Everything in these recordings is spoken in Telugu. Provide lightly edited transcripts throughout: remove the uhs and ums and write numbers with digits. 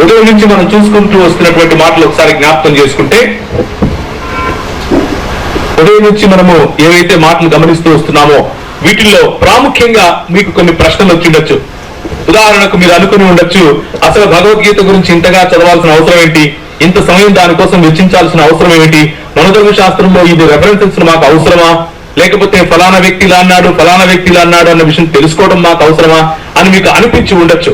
ఉదయం నుంచి మనం చూసుకుంటూ వస్తున్నటువంటి మాటలు ఒకసారి జ్ఞాపకం చేసుకుంటే, ఉదయం నుంచి మనము ఏవైతే మాటలు గమనిస్తూ వస్తున్నామో వీటిల్లో ప్రాముఖ్యంగా మీకు కొన్ని ప్రశ్నలు వచ్చిండొచ్చు. ఉదాహరణకు మీరు అనుకుని ఉండొచ్చు, అసలు భగవద్గీత గురించి ఇంతగా చదవాల్సిన అవసరం ఏంటి, ఇంత సమయం దానికోసం వెచ్చించాల్సిన అవసరం ఏమిటి, మనోధర్మ శాస్త్రంలో ఇది రెఫరెన్సెస్ మాకు అవసరమా, లేకపోతే ఫలానా వ్యక్తి ఇలా అన్నాడు ఫలానా వ్యక్తి ఇలా అన్నాడు అన్న విషయం తెలుసుకోవడం మాకు అవసరమా అని మీకు అనిపించి ఉండొచ్చు.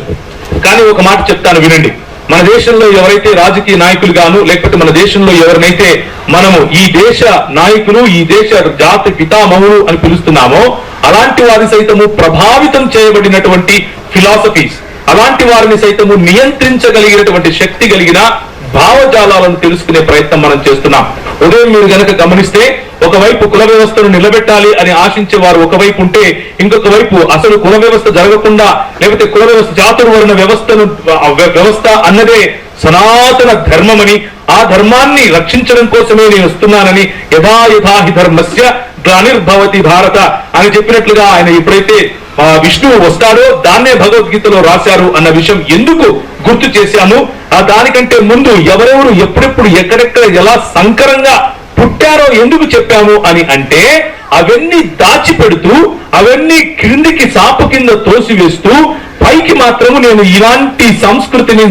కానీ ఒక మాట చెప్తాను వినండి. మన దేశంలో ఎవరైతే రాజకీయ నాయకులు గాను, లేకపోతే మన దేశంలో ఎవరినైతే మనము ఈ దేశ నాయకులు, ఈ దేశ జాతి పితామహులు అని పిలుస్తున్నామో అలాంటి వారి సైతము ప్రభావితం చేయబడినటువంటి ఫిలాసఫీస్, అలాంటి వారిని సైతము నియంత్రించగలిగినటువంటి శక్తి కలిగిన భావజాలాలను తెలుసుకునే ప్రయత్నం మనం చేస్తున్నాం. ఉదయం మీరు గనక గమనిస్తే, ఒకవైపు కుల వ్యవస్థను నిలబెట్టాలి అని ఆశించే వారు ఒకవైపు ఉంటే, ఇంకొక వైపు అసలు కుల వ్యవస్థ జరగకుండా, లేకపోతే కుల వ్యవస్థ చాతుర్వర్ణ వ్యవస్థ అన్నదే సనాతన ధర్మమని, ఆ ధర్మాన్ని రక్షించడం కోసమే నేను వస్తున్నానని, యథా యథా హి ధర్మస్య గ్లానిర్భవతి భారత అని చెప్పినట్లుగా ఆయన ఎప్పుడైతే విష్ణువు వస్తాడో దాన్నే భగవద్గీతలో రాశారు అన్న విషయం ఎందుకు గుర్తు చేశాము. దానికంటే ముందు ఎవరెవరు ఎప్పుడెప్పుడు ఎక్కడెక్కడ ఎలా సంకరంగా పుట్టారో ఎందుకు చెప్పాము అని అంటే, అవన్నీ దాచిపెడుతూ అవన్నీ క్రిందికి సాపు కింద తోసివేస్తూ పైకి మాత్రము నేను ఇలాంటి సంస్కృతిని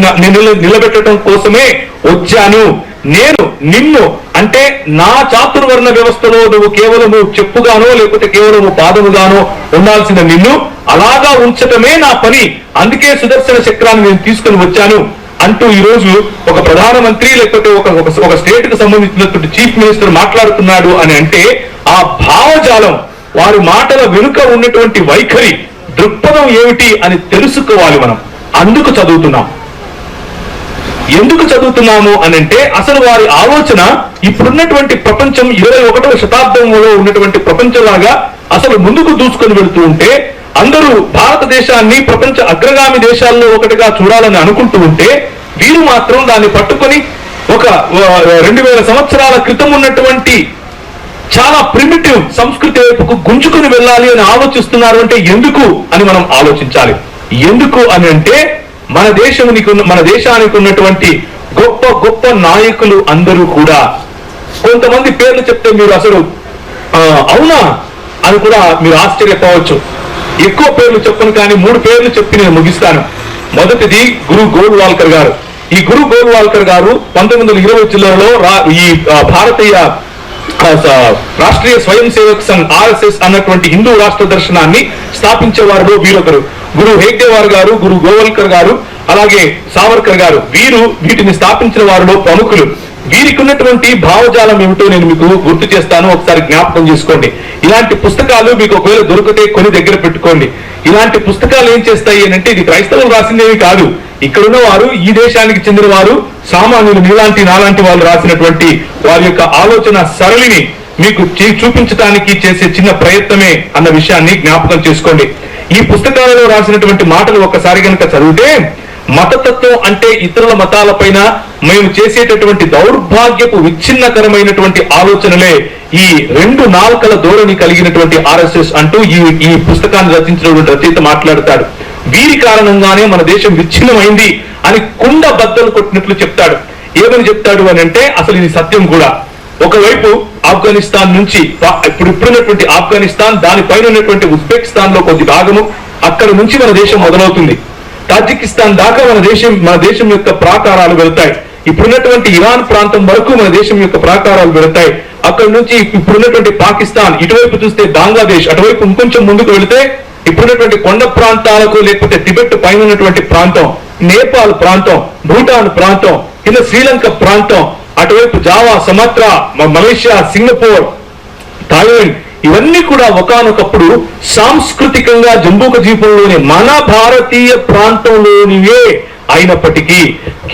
నిలబెట్టడం కోసమే వచ్చాను. నేను నిన్ను అంటే నా చాతుర్వర్ణ వ్యవస్థలో నువ్వు కేవలము చెప్పుగానో లేకపోతే కేవలము పాదముగానో ఉండాల్సిన నిన్ను అలాగా ఉంచటమే నా పని, అందుకే సుదర్శన చక్రాన్ని నేను తీసుకుని వచ్చాను అంటూ ఈ రోజు ఒక ప్రధానమంత్రి లేకపోతే ఒక స్టేట్ కు సంబంధించినటువంటి చీఫ్ మినిస్టర్ మాట్లాడుతున్నాడు అని అంటే, ఆ భావజాలం, వారి మాటల వెనుక ఉన్నటువంటి వైఖరి, దృక్పథం ఏమిటి అని తెలుసుకోవాలి. మనం అందుకు చదువుతున్నాం. ఎందుకు చదువుతున్నాము అని అంటే, అసలు వారి ఆలోచన ఇప్పుడున్నటువంటి ప్రపంచం 21వ శతాబ్దంలో ఉన్నటువంటి ప్రపంచంలాగా అసలు ముందుకు దూసుకొని వెళుతూ ఉంటే, అందరూ భారతదేశాన్ని ప్రపంచ అగ్రగామి దేశాల్లో ఒకటిగా చూడాలని అనుకుంటూ ఉంటే, వీరు మాత్రం దాన్ని పట్టుకొని ఒక 2000 సంవత్సరాల క్రితం ఉన్నటువంటి చాలా ప్రిమిటివ్ సంస్కృతి వైపుకు గుంజుకుని వెళ్ళాలి అని ఆలోచిస్తున్నారు. అంటే ఎందుకు అని మనం ఆలోచించాలి. ఎందుకు అని అంటే, మన దేశానికి ఉన్నటువంటి గొప్ప గొప్ప నాయకులు అందరూ కూడా, కొంతమంది పేర్లు చెప్తే మీరు అసలు అవునా అని కూడా మీరు ఆశ్చర్యపోవచ్చు. ఎక్కువ పేర్లు చెప్పను, కానీ 3 పేర్లు చెప్పి నేను ముగిస్తాను. మొదటిది గురు గోల్వాల్కర్ గారు. ఈ గురు గోల్వాల్కర్ గారు 1920 చిల్లరలో ఈ భారతీయ రాష్ట్రీయ స్వయం సేవక్ సంఘ్ RSS అన్నటువంటి హిందూ రాష్ట్ర దర్శనాన్ని స్థాపించే వారిలో వీరొకరు. గురు హేగ్డేవార్ గారు, గురు గోవల్కర్ గారు, అలాగే సావర్కర్ గారు, వీటిని స్థాపించిన వారిలో ప్రముఖులు. వీరికి ఉన్నటువంటి భావజాలం ఏమిటో నేను మీకు గుర్తు చేస్తాను, ఒకసారి జ్ఞాపకం చేసుకోండి. ఇలాంటి పుస్తకాలు మీకు ఒకవేళ దొరికితే కొని దగ్గర పెట్టుకోండి. ఇలాంటి పుస్తకాలు ఏం చేస్తాయి అని అంటే, ఇది క్రైస్తవులు రాసిందేవి కాదు, ఇక్కడున్న వారు, ఈ దేశానికి చెందిన వారు, సామాన్యులు నాలాంటి వాళ్ళు రాసినటువంటి వారి యొక్క ఆలోచన సరళిని మీకు చూపించడానికి చేసే చిన్న ప్రయత్నమే అన్న విషయాన్ని జ్ఞాపకం చేసుకోండి. ఈ పుస్తకాలలో రాసినటువంటి మాటలు ఒక్కసారి కనుక చదివితే, మతతత్వం అంటే ఇతరుల మతాలపైన మేము చేసేటటువంటి దౌర్భాగ్యపు విచ్ఛిన్నకరమైనటువంటి ఆలోచనలే ఈ 2 నాల్కల ధోరణి కలిగినటువంటి RSS అంటూ ఈ పుస్తకాన్ని రచించినటువంటి రచయిత మాట్లాడతాడు. వీరి కారణంగానే మన దేశం విచ్ఛిన్నమైంది అని కుండ బద్దలు కొట్టినట్లు చెప్తాడు. ఏమని చెప్తాడు అని అంటే, అసలు ఇది సత్యం కూడా. ఒకవైపు ఆఫ్ఘనిస్తాన్ నుంచి ఇప్పుడున్నటువంటి ఆఫ్ఘనిస్తాన్, దానిపైన ఉన్నటువంటి ఉజ్బెకిస్తాన్ లో కొద్ది భాగము, అక్కడ నుంచి మన దేశం మొదలవుతుంది. తాజికిస్తాన్ దాకా మన దేశం యొక్క ప్రాకారాలు వెళ్తాయి. ఇప్పుడున్నటువంటి ఇరాన్ ప్రాంతం వరకు మన దేశం యొక్క ప్రాకారాలు వెళ్తాయి. అక్కడ నుంచి ఇప్పుడున్నటువంటి పాకిస్తాన్, ఇటువైపు చూస్తే బంగ్లాదేశ్, అటువైపు ఇంకొంచెం ముందుకు వెళితే ఇప్పుడున్నటువంటి కొండ ప్రాంతాలకు, లేకపోతే టిబెట్ పైన ఉన్నటువంటి ప్రాంతం, నేపాల్ ప్రాంతం, భూటాన్ ప్రాంతం, కింద శ్రీలంక ప్రాంతం, అటువైపు జావా, సుమాత్రా, మలేషియా, సింగపూర్, థాయిలాండ్, ఇవన్నీ కూడా ఒకానొకప్పుడు సాంస్కృతికంగా జంబూక ద్వీపంలోని మన భారతీయ ప్రాంతంలోనివే అయినప్పటికీ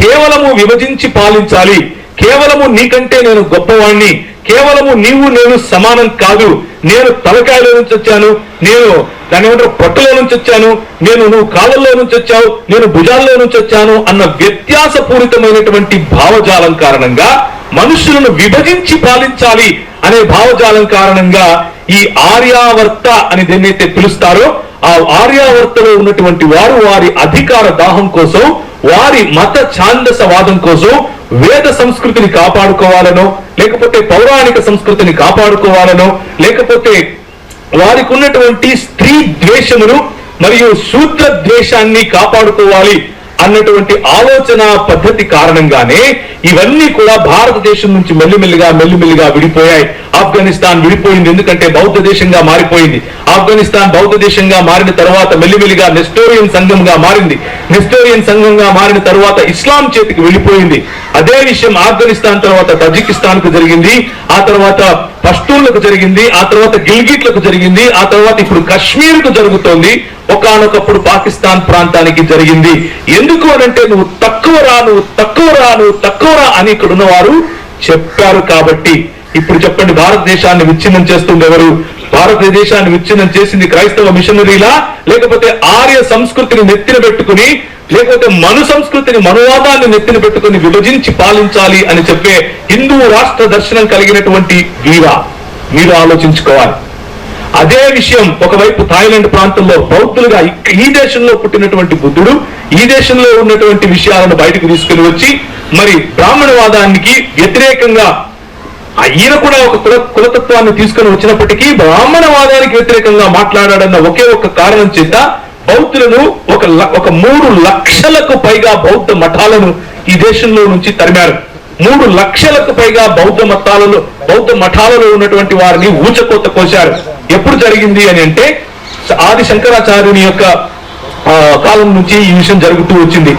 కేవలము విభజించి పాలించాలి, కేవలము నీకంటే నేను గొప్పవాణ్ణి, కేవలము నీవు నేను సమానం కాదు, నేను తలకాయలో నుంచి వచ్చాను, నేను దాని ఏమంటారు పొట్టలో నుంచి వచ్చాను, నువ్వు కాళ్ళల్లో నుంచి వచ్చావు, నేను భుజాల్లో నుంచి వచ్చాను అన్న వ్యత్యాసపూరితమైనటువంటి భావజాలం కారణంగా, మనుషులను విభజించి పాలించాలి అనే భావజాలం కారణంగా ఈ ఆర్యావర్త అని దేన్నైతే పిలుస్తారో, ఆ ఆర్యావర్తలో ఉన్నటువంటి వారు వారి అధికార దాహం కోసం వారి మత ఛాందసవాదం కోసం వేద సంస్కృతిని కాపాడుకోవాలనో, లేకపోతే పౌరాణిక సంస్కృతిని కాపాడుకోవాలనో, లేకపోతే వారికి ఉన్నటువంటి స్త్రీ ద్వేషమును మరియు శూద్ర ద్వేషాన్ని కాపాడుకోవాలి అన్నటువంటి ఆలోచన పద్ధతి కారణంగానే ఇవన్నీ కూడా భారతదేశం నుంచి మెల్లిమెల్లిగా విడిపోయాయి. ఆఫ్ఘనిస్తాన్ విడిపోయింది ఎందుకంటే బౌద్ధ దేశంగా మారిపోయింది. ఆఫ్ఘనిస్తాన్ బౌద్ధ దేశంగా మారిన తర్వాత మెల్లిమెల్లిగా నెస్టోరియన్ సంఘంగా మారింది. నెస్టోరియన్ సంఘంగా మారిన తర్వాత ఇస్లాం చేతికి వెళ్ళిపోయింది. అదే విషయం ఆఫ్ఘనిస్తాన్ తర్వాత తజికిస్తాన్ కు జరిగింది, ఆ తర్వాత పష్తూన్లకు జరిగింది, ఆ తర్వాత గిల్గిట్లకు జరిగింది, ఆ తర్వాత ఇప్పుడు కశ్మీర్ కు జరుగుతోంది, ఒకానొకప్పుడు పాకిస్తాన్ ప్రాంతానికి జరిగింది. ఎందుకు అనంటే నువ్వు తక్కువరా అని ఇక్కడ ఉన్నవారు చెప్పారు కాబట్టి. ఇప్పుడు చెప్పండి, భారతదేశాన్ని విచ్ఛిన్నం చేస్తుంది ఎవరు? భారతదేశాన్ని విచ్ఛిన్నం చేసింది క్రైస్తవ మిషనరీలా, లేకపోతే ఆర్య సంస్కృతిని నెత్తిన పెట్టుకుని, లేకపోతే మను సంస్కృతిని మనువాదాన్ని నెత్తిన పెట్టుకుని విభజించి పాలించాలి అని చెప్పే హిందూ రాష్ట్ర దర్శనం కలిగినటువంటి వీరా? మీరు ఆలోచించుకోవాలి. అదే విషయం ఒకవైపు థాయిలాండ్ ప్రాంతంలో బౌద్ధులుగా ఈ దేశంలో పుట్టినటువంటి బుద్ధుడు ఈ దేశంలో ఉన్నటువంటి విషయాలను బయటకు తీసుకుని వచ్చి మరి బ్రాహ్మణవాదానికి వ్యతిరేకంగా ఈయన కూడా ఒక కులతత్వాన్ని తీసుకుని వచ్చినప్పటికీ బ్రాహ్మణవాదానికి వ్యతిరేకంగా మాట్లాడాడన్న ఒకే ఒక కారణం చేత బౌద్ధులను ఒక 3 లక్షలకు పైగా బౌద్ధ మఠాలను ఈ దేశంలో నుంచి తరిమారు. 3 లక్షలకు పైగా బౌద్ధ మఠాలలో ఉన్నటువంటి వారిని ఊచకోత కోశారు. ఎప్పుడు జరిగింది అని అంటే ఆది శంకరాచార్యుని యొక్క కాలం నుంచి ఈ విషయం జరుగుతూ వచ్చింది.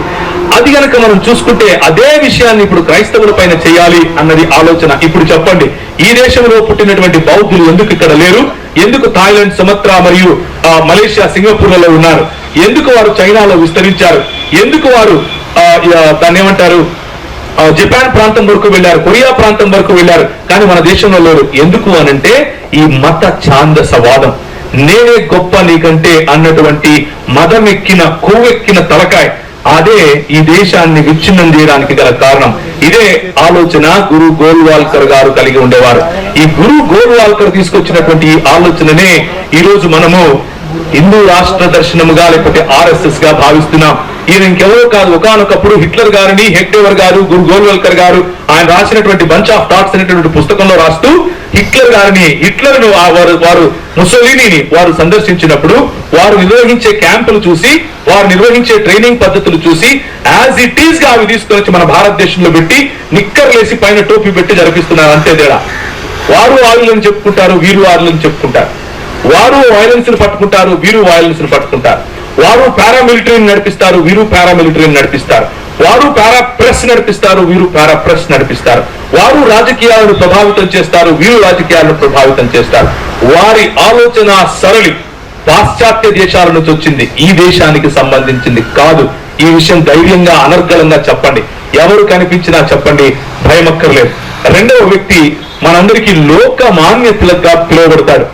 అది గనక మనం చూసుకుంటే అదే విషయాన్ని ఇప్పుడు క్రైస్తవుల పైన చేయాలి అన్నది ఆలోచన. ఇప్పుడు చెప్పండి, ఈ దేశంలో పుట్టినటువంటి బౌద్ధులు ఎందుకు ఇక్కడ లేరు? ఎందుకు థాయిలాండ్, సుమత్రా మరియు మలేషియా, సింగపూర్లలో ఉన్నారు? ఎందుకు వారు చైనాలో విస్తరించారు? ఎందుకు వారు దాన్ని ఏమంటారు జపాన్ ప్రాంతం వరకు వెళ్ళారు, కొరియా ప్రాంతం వరకు వెళ్ళారు, కానీ మన దేశంలో లేరు? ఎందుకు అనంటే ఈ మత ఛాందసవాదం, నేనే గొప్ప నీకంటే అన్నటువంటి మదమెక్కిన కొవ్వెక్కిన తలకాయ, అదే ఈ దేశాన్ని విచ్ఛిన్నం చేయడానికి గల కారణం. ఇదే ఆలోచన గురు గోల్వాల్కర్ గారు కలిగి ఉండేవారు. ఈ గురు గోల్వాల్కర్ తీసుకొచ్చినటువంటి ఈ ఆలోచననే ఈ రోజు మనము హిందూ రాష్ట్ర దర్శనముగా లేకపోతే RSS గా భావిస్తున్నాం. ఈయన ఇంకెవరో కాదు, ఒకానొకప్పుడు హిట్లర్ గారిని హెగ్డెవర్ గారు, గురు గోల్వాల్కర్ గారు ఆయన రాసినటువంటి బంచ్ ఆఫ్ థాట్స్ అనేటువంటి పుస్తకంలో రాస్తూ హిట్లర్ను వారు ముసోలినీని వారు సందర్శించినప్పుడు వారు నిర్వహించే క్యాంపులు చూసి, వారు నిర్వహించే ట్రైనింగ్ పద్ధతులు చూసి యాజ్ ఇట్ ఈస్ గా అవి తీసుకొని వచ్చి మన భారతదేశంలో పెట్టి నిక్కర్లేసి పైన టోపీ పెట్టి జరిపిస్తున్నారు. అంతే తేడా. వారు ఆయులను చెప్పుకుంటారు, వీరు ఆయులను చెప్పుకుంటారు. వారు వైలెన్స్ ని పట్టుకుంటారు, వీరు వైలెన్స్ ని పట్టుకుంటారు. వారు పారామిలిటరీని నడిపిస్తారు, వీరు పారామిలిటరీని నడిపిస్తారు. వారు పారా ప్రెస్ నడిపిస్తారు, వీరు పారా ప్రెస్ నడిపిస్తారు. వారు రాజకీయాలను ప్రభావితం చేస్తారు, వీరు రాజకీయాలను ప్రభావితం చేస్తారు. వారి ఆలోచన సరళి పాశ్చాత్య దేశాల నుంచి వచ్చింది, ఈ దేశానికి సంబంధించింది కాదు. ఈ విషయం ధైర్యంగా అనర్గళంగా చెప్పండి, ఎవరు కనిపించినా చెప్పండి, భయమక్కర్లేదు. రెండవ వ్యక్తి మనందరికీ లోకమాన్య తిలక్ గా పిలువబడతాడు.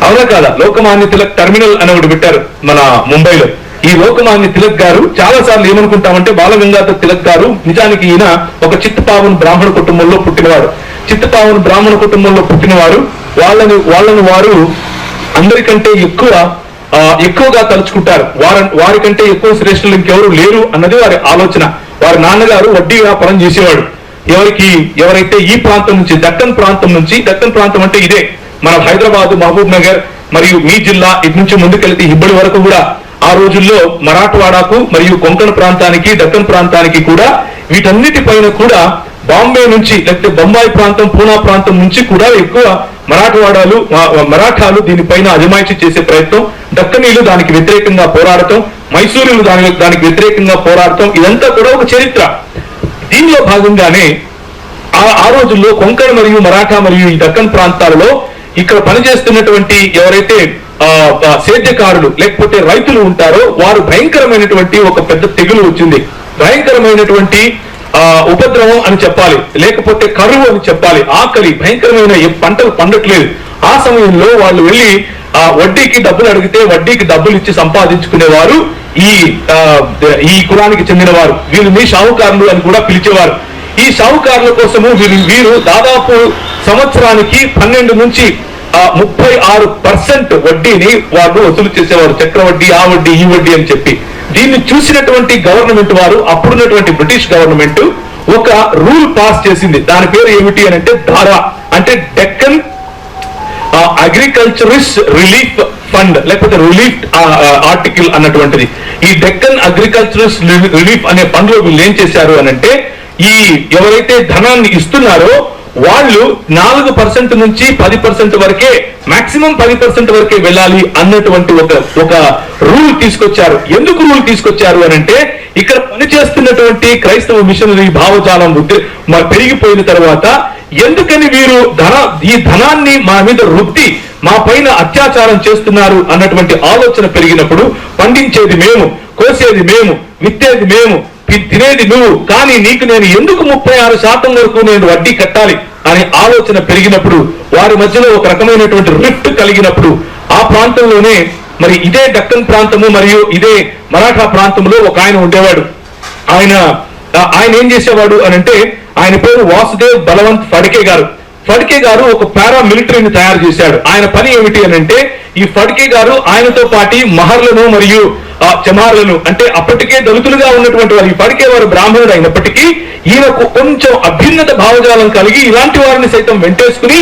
అవునా కాదా? లోకమాన్య తిలక్ టెర్మినల్ అని ఒకటి పెట్టారు మన ముంబైలో. ఈ లోకమాన్య తిలక్ గారు చాలా సార్లు ఏమనుకుంటామంటే బాలగంగాధర్ తిలక్ గారు నిజానికి ఈయన ఒక చిత్తపావన్ బ్రాహ్మణ కుటుంబంలో పుట్టినవారు. చిత్తపావన్ బ్రాహ్మణ కుటుంబంలో పుట్టినవారు వాళ్ళని వారు అందరికంటే ఎక్కువగా తలుచుకుంటారు. వారికంటే ఎక్కువ శ్రేష్ఠులు ఇంకెవరు లేరు అన్నది వారి ఆలోచన. వారి నాన్నగారు వడ్డీ వ్యాపారం చేసేవాడు. ఎవరైతే ఈ ప్రాంతం నుంచి దక్కన్ ప్రాంతం అంటే ఇదే మన హైదరాబాద్, మహబూబ్ నగర్ మరియు మీ జిల్లా, ఇటు నుంచి ముందుకెళ్తే హిబ్బడి వరకు కూడా ఆ రోజుల్లో మరాఠవాడకు మరియు కొంకణ్ ప్రాంతానికి, దక్కన్ ప్రాంతానికి కూడా వీటన్నిటిపైన కూడా బాంబే నుంచి లేకపోతే బొంబాయి ప్రాంతం, పూనా ప్రాంతం నుంచి కూడా ఎక్కువ మరాఠాలు దీనిపైన అజమాయిషీ చేసే ప్రయత్నం, దక్కనీలు దానికి వ్యతిరేకంగా పోరాడటం, మైసూరులు దానికి వ్యతిరేకంగా పోరాడటం, ఇదంతా కూడా ఒక చరిత్ర. దీనిలో భాగంగానే ఆ రోజుల్లో కొంకణ్ మరియు మరాఠా మరియు ఈ దక్కన్ ప్రాంతాలలో ఇక్కడ పనిచేస్తున్నటువంటి ఎవరైతే సేద్యకారులు లేకపోతే రైతులు ఉంటారో వారు భయంకరమైనటువంటి ఒక పెద్ద తెగులు వచ్చింది. భయంకరమైనటువంటి ఉపద్రవం అని చెప్పాలి, లేకపోతే కరువు అని చెప్పాలి. ఆకలి, భయంకరమైన పంటలు పండట్లేదు. ఆ సమయంలో వాళ్ళు వెళ్ళి వడ్డీకి డబ్బులు అడిగితే వడ్డీకి డబ్బులు ఇచ్చి సంపాదించుకునేవారు ఈ కులానికి చెందిన వారు. వీళ్ళని షావుకారులు అని కూడా పిలిచేవారు. ఈ షావుకారుల కోసము వీరు దాదాపు సంవత్సరానికి 12 నుంచి 36% వడ్డీని వాళ్ళు వసూలు చేసేవారు. చక్రవడ్డీ, ఆ వడ్డీ, ఈ వడ్డీ అని చెప్పి దీన్ని చూసినటువంటి గవర్నమెంట్ వారు, అప్పుడున్నటువంటి బ్రిటిష్ గవర్నమెంట్ ఒక రూల్ పాస్ చేసింది. దాని పేరు ఏమిటి అని అంటే ధారా, అంటే డెక్కన్ అగ్రికల్చరిస్ట్ రిలీఫ్ ఫండ్, లేకపోతే రిలీఫ్ ఆర్టికల్ అన్నటువంటిది. ఈ డెక్కన్ అగ్రికల్చరిస్ట్ రిలీఫ్ అనే ఫండ్ లో వీళ్ళు ఏం చేశారు అని అంటే, ఈ ఎవరైతే ధనాన్ని ఇస్తున్నారో వాళ్ళు 4% నుంచి 10% వరకే, మాక్సిమం 10% వరకే వెళ్ళాలి అన్నటువంటి ఒక రూల్ తీసుకొచ్చారు. ఎందుకు రూల్ తీసుకొచ్చారు అని అంటే, ఇక్కడ పనిచేస్తున్నటువంటి క్రైస్తవ మిషనరీ భావజాలం పెరిగిపోయిన తర్వాత ఎందుకని వీరు ఈ ధనాన్ని మా మీద రుద్ది మా పైన అత్యాచారం చేస్తున్నారు అన్నటువంటి ఆలోచన పెరిగినప్పుడు, పండించేది మేము, కోసేది మేము, విత్తేది మేము, తినేది నువ్వు, కానీ నీకు నేను ఎందుకు 36% వరకు నేను వడ్డీ కట్టాలి అనే ఆలోచన పెరిగినప్పుడు, వారి మధ్యలో ఒక రకమైనటువంటి రిఫ్ట్ కలిగినప్పుడు, ఆ ప్రాంతంలోనే మరి ఇదే దక్కన్ ప్రాంతము మరియు ఇదే మరాఠా ప్రాంతంలో ఒక ఆయన ఉండేవాడు. ఆయన ఏం చేసేవాడు అని అంటే, ఆయన పేరు వాసుదేవ్ బలవంత్ ఫడ్కే గారు. ఫడ్కే గారు ఒక పారామిలిటరీని తయారు చేశాడు. ఆయన పని ఏమిటి అని అంటే, ఈ ఫడ్కే గారు ఆయనతో పాటి మహర్లను మరియు చమార్లను, అంటే అప్పటికే దళితులుగా ఉన్నటువంటి వారు, ఈ ఫడ్కే వారు బ్రాహ్మణుడు అయినప్పటికీ ఈయనకు కొంచెం అభ్యున్నత భావజాలం కలిగి ఇలాంటి వారిని సైతం వెంటేసుకుని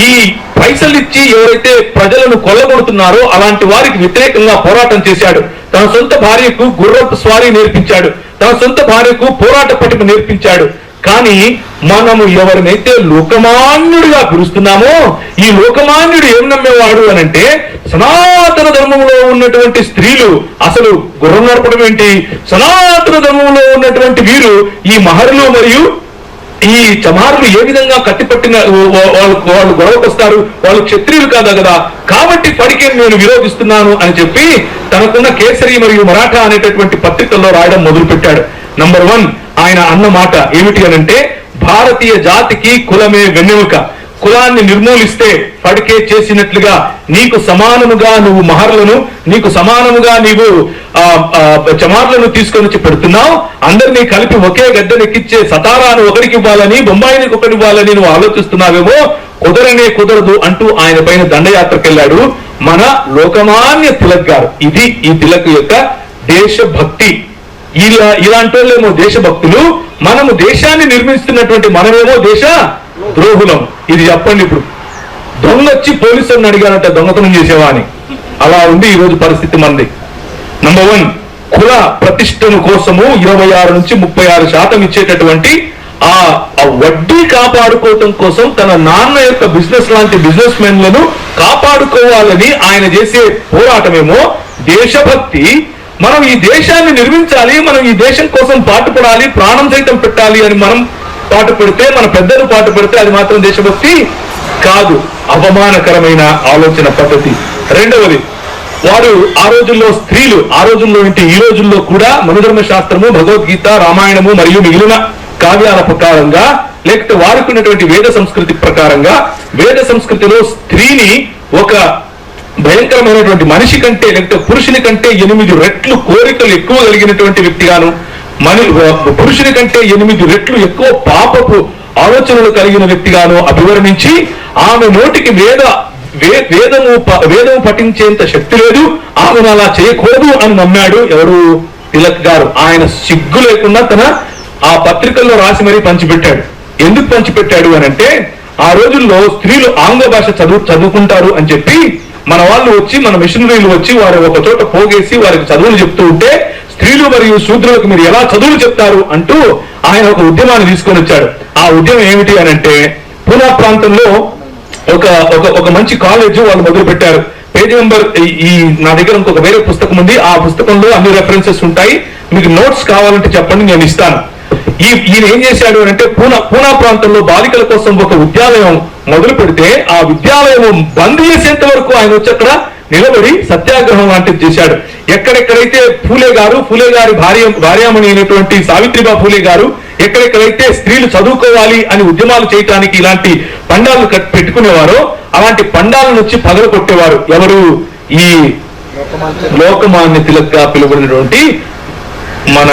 ఈ పైసలు ఇచ్చి ఎవరైతే ప్రజలను కొల్లగొడుతున్నారో అలాంటి వారికి వ్యతిరేకంగా పోరాటం చేశాడు. తన సొంత భార్యకు గుర్రపు స్వారీ నేర్పించాడు, తన సొంత భార్యకు పోరాట పటిమ నేర్పించాడు. కానీ మనము ఎవరినైతే లోకమాన్యుడిగా పిలుస్తున్నామో, ఈ లోకమాన్యుడు ఏం నమ్మేవాడు అని అంటే, సనాతన ధర్మంలో ఉన్నటువంటి స్త్రీలు అసలు గుర్రం నడపడం ఏంటి, సనాతన ధర్మంలో ఉన్నటువంటి వీరు ఈ మహర్లు మరియు ఈ చమారులు ఏ విధంగా కట్టిపట్టిన వాళ్ళు గొడవకు వస్తారు, వాళ్ళు క్షత్రియులు కాదా కదా, కాబట్టి ఫడ్కే నేను విరోధిస్తున్నాను అని చెప్పి తనకున్న కేసరి మరియు మరాఠా అనేటటువంటి పత్రికల్లో రాయడం మొదలుపెట్టాడు. నంబర్ 1 ఆయన అన్న మాట ఏమిటి అనంటే, భారతీయ జాతికి కులమే వెన్నెముక, కులాన్ని నిర్మూలిస్తే ఫడ్కే చేసినట్లుగా నీకు సమానముగా నువ్వు మహర్లను, నీకు సమానముగా నీవు చమార్లను తీసుకొని వచ్చి పెడుతున్నావు, అందరినీ కలిపి ఒకే గద్దెనెక్కిచ్చే సతారాను ఒకరికి ఇవ్వాలని, బొంబాయిని ఒకటి ఇవ్వాలని నువ్వు ఆలోచిస్తున్నావేమో, కుదరదు అంటూ ఆయన పైన దండయాత్రకు వెళ్ళాడు మన లోకమాన్య తిలక్ గారు. ఇది ఈ తిలక్ యొక్క దేశభక్తి. ఇలాంటి వాళ్ళేమో దేశభక్తులు, మనము దేశాన్ని నిర్మిస్తున్నటువంటి మనమేమో దేశ ద్రోహులం. ఇది చెప్పండి. ఇప్పుడు దొంగొచ్చి పోలీసులను అడిగారంట దొంగతనం చేసేవా అని. అలా ఉంది ఈరోజు పరిస్థితి మంది. నంబర్ 1 కుల ప్రతిష్టను కోసము 26 నుంచి 36% ఇచ్చేటటువంటి ఆ వడ్డీ కాపాడుకోవటం కోసం తన నాన్న యొక్క బిజినెస్ లాంటి బిజినెస్ మెన్లను కాపాడుకోవాలని ఆయన చేసే పోరాటమేమో దేశభక్తి. మనం ఈ దేశాన్ని నిర్మించాలి, మనం ఈ దేశం కోసం పాటుపడాలి, ప్రాణం సైతం పెట్టాలి అని మనం పాటు పెడితే, మన పెద్దలు పాటు పెడితే అది మాత్రం దేశభక్తి కాదు, అవమానకరమైన ఆలోచన పద్ధతి. రెండవది, వారు ఆ రోజుల్లో స్త్రీలు, ఆ రోజుల్లో ఏంటి ఈ రోజుల్లో కూడా మనుధర్మ శాస్త్రము, భగవద్గీత, రామాయణము మరియు మిగిలిన కావ్యాల ప్రకారంగా, లేకపోతే వారికి ఉన్నటువంటి వేద సంస్కృతి ప్రకారంగా, వేద సంస్కృతిలో స్త్రీని ఒక భయంకరమైనటువంటి మనిషి కంటే, లేకపోతే పురుషుని కంటే 8 రెట్లు కోరికలు ఎక్కువ కలిగినటువంటి వ్యక్తిగాను, పురుషుని కంటే 8 రెట్లు ఎక్కువ పాపపు ఆలోచనలు కలిగిన వ్యక్తిగాను అభివర్ణించి, ఆమె నోటికి వేదము పఠించేంత శక్తి లేదు, ఆమెను అలా చేయకూడదు అని నమ్మాడు ఎవరు? తిలక్ గారు. ఆయన సిగ్గు లేకుండా తన ఆ పత్రికల్లో రాసి మరీ పంచిపెట్టాడు. ఎందుకు పంచిపెట్టాడు అని అంటే, ఆ రోజుల్లో స్త్రీలు ఆంగ్ల భాష చదువుకుంటారు అని చెప్పి మన వాళ్ళు వచ్చి, మన మిషనరీలు వచ్చి వారు ఒక చోట పోగేసి వారికి చదువులు చెప్తూ ఉంటే, స్త్రీలు మరియు శూద్రులకు మీరు ఎలా చదువులు చెప్తారు అంటూ ఆయన ఒక ఉద్యమాన్ని తీసుకొని వచ్చాడు. ఆ ఉద్యమం ఏమిటి అని అంటే, పూనా ప్రాంతంలో ఒక మంచి కాలేజ్ వాళ్ళు మొదలు పెట్టారు. పేజీ నెంబర్ నా దగ్గర ఇంకొక వేరే పుస్తకం ఉంది, ఆ పుస్తకంలో అన్ని రెఫరెన్సెస్ ఉంటాయి, మీకు నోట్స్ కావాలంటే చెప్పండి నేను ఇస్తాను. ఈయన ఏం చేశాడు అంటే, పూనా ప్రాంతంలో బాలికల కోసం ఒక విద్యాలయం మొదలు పెడితే, ఆ విద్యాలయం బంద్ చేసేంత వరకు ఆయన వచ్చి అక్కడ నిలబడి సత్యాగ్రహం లాంటిది చేశాడు. ఎక్కడెక్కడైతే ఫూలే గారి భార్యామణి అయినటువంటి సావిత్రిబా ఫూలే గారు ఎక్కడెక్కడైతే స్త్రీలు చదువుకోవాలి అని ఉద్యమాలు చేయడానికి ఇలాంటి పండాలు పెట్టుకునేవారో, అలాంటి పండాలను వచ్చి పగలు కొట్టేవారు ఎవరు? ఈ లోకమాన్య తిలక్ గా పిలువబడినటువంటి మన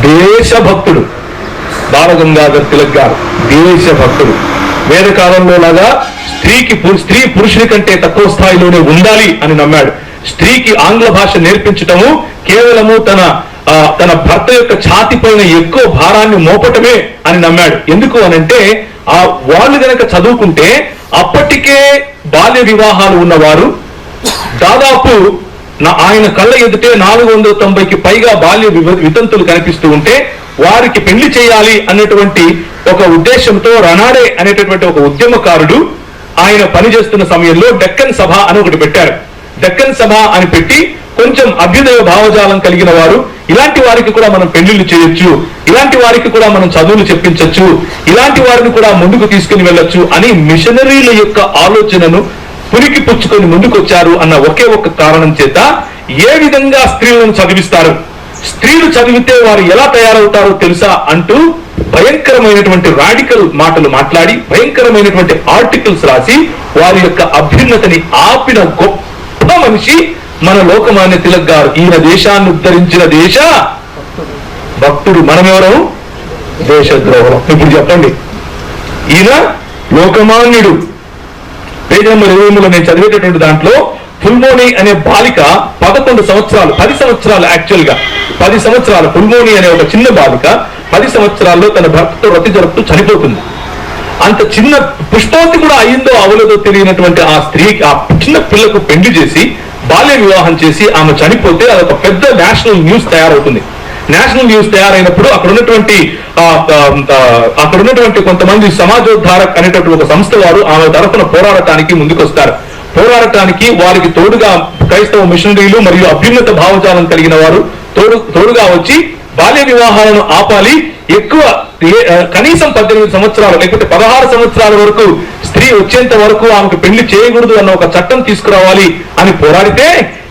దేశభక్తుడు బాలగంగాధర్ తిలక్ గారు. దేశభక్తుడు. వేద కాలంలో లాగా స్త్రీ పురుషుని కంటే తక్కువ స్థాయిలోనే ఉండాలి అని నమ్మాడు. స్త్రీకి ఆంగ్ల భాష నేర్పించటము కేవలము తన భర్త యొక్క ఛాతి పైన ఎక్కువ భారాన్ని మోపటమే అని నమ్మాడు. ఎందుకు అనంటే వాళ్ళు గనక చదువుకుంటే అప్పటికే బాల్య వివాహాలు ఉన్నవారు దాదాపు ఆయన కళ్ళ ఎదుటే 490కి పైగా బాల్య వితంతులు కనిపిస్తూ ఉంటే వారికి పెళ్లి చేయాలి అనేటువంటి ఒక ఉద్దేశంతో రనాడే అనేటటువంటి ఒక ఉద్యమకారుడు ఆయన పనిచేస్తున్న సమయంలో డెక్కన్ సభ అని ఒకటి పెట్టారు. డెక్కన్ సభ అని పెట్టి కొంచెం అభ్యుదయ భావజాలం కలిగిన వారు ఇలాంటి వారికి కూడా మనం పెళ్లిళ్ళు చేయొచ్చు, ఇలాంటి వారికి కూడా మనం చదువులు చెప్పించవచ్చు, ఇలాంటి వారిని కూడా ముందుకు తీసుకుని వెళ్ళొచ్చు అని మిషనరీల యొక్క ఆలోచనను పురికి పుచ్చుకొని ముందుకొచ్చారు అన్న ఒకే ఒక్క కారణం చేత ఏ విధంగా స్త్రీలను చదివిస్తారు, స్త్రీలు చదివితే వారు ఎలా తయారవుతారో తెలుసా అంటూ భయంకరమైనటువంటి రాడికల్ మాటలు మాట్లాడి భయంకరమైనటువంటి ఆర్టికల్స్ రాసి వారి యొక్క అభ్యున్నతిని ఆపిన గొప్ప మనిషి మన లోకమాన్య తిలక్ గారు. ఈయన దేశాన్ని ఉద్ధరించిన దేశ భక్తుడు, మనమెవరం దేశద్రోహం. ఇప్పుడు చెప్పండి, ఈయన లోకమాన్యుడు. పేజీ నెంబర్ 23లో నేను చదివేటటువంటి దాంట్లో ఫుల్మోని అనే బాలిక 11 సంవత్సరాలు 10 సంవత్సరాలు యాక్చువల్ గా 10 సంవత్సరాలు ఫుల్మోని అనే ఒక చిన్న బాలిక 10 సంవత్సరాల్లో తన భర్తతో రతి జరుపుతూ చనిపోతుంది. అంత చిన్న పుష్పవతి కూడా అయిందో అవలేదో తెలియనటువంటి ఆ స్త్రీకి, ఆ చిన్న పిల్లకు పెళ్లి చేసి బాల్య వివాహం చేసి ఆమె చనిపోతే అదొక పెద్ద నేషనల్ న్యూస్ తయారవుతుంది. నేషనల్ న్యూస్ తయారైనప్పుడు అక్కడ ఉన్నటువంటి కొంతమంది సమాజోద్ధారక్ అనేటటువంటి ఒక సంస్థ వారు ఆమె తరఫున పోరాడటానికి ముందుకొస్తారు. పోరాడటానికి వారికి తోడుగా క్రైస్తవ మిషనరీలు మరియు అభ్యున్నత భావజాలం కలిగిన వారు తోడుగా వచ్చి బాల్య వివాహాలను ఆపాలి, ఎక్కువ కనీసం 18 సంవత్సరాలు లేకపోతే 16 సంవత్సరాల వరకు స్త్రీ వచ్చేంత వరకు ఆమెకు పెళ్లి చేయకూడదు అన్న ఒక చట్టం తీసుకురావాలి అని పోరాడితే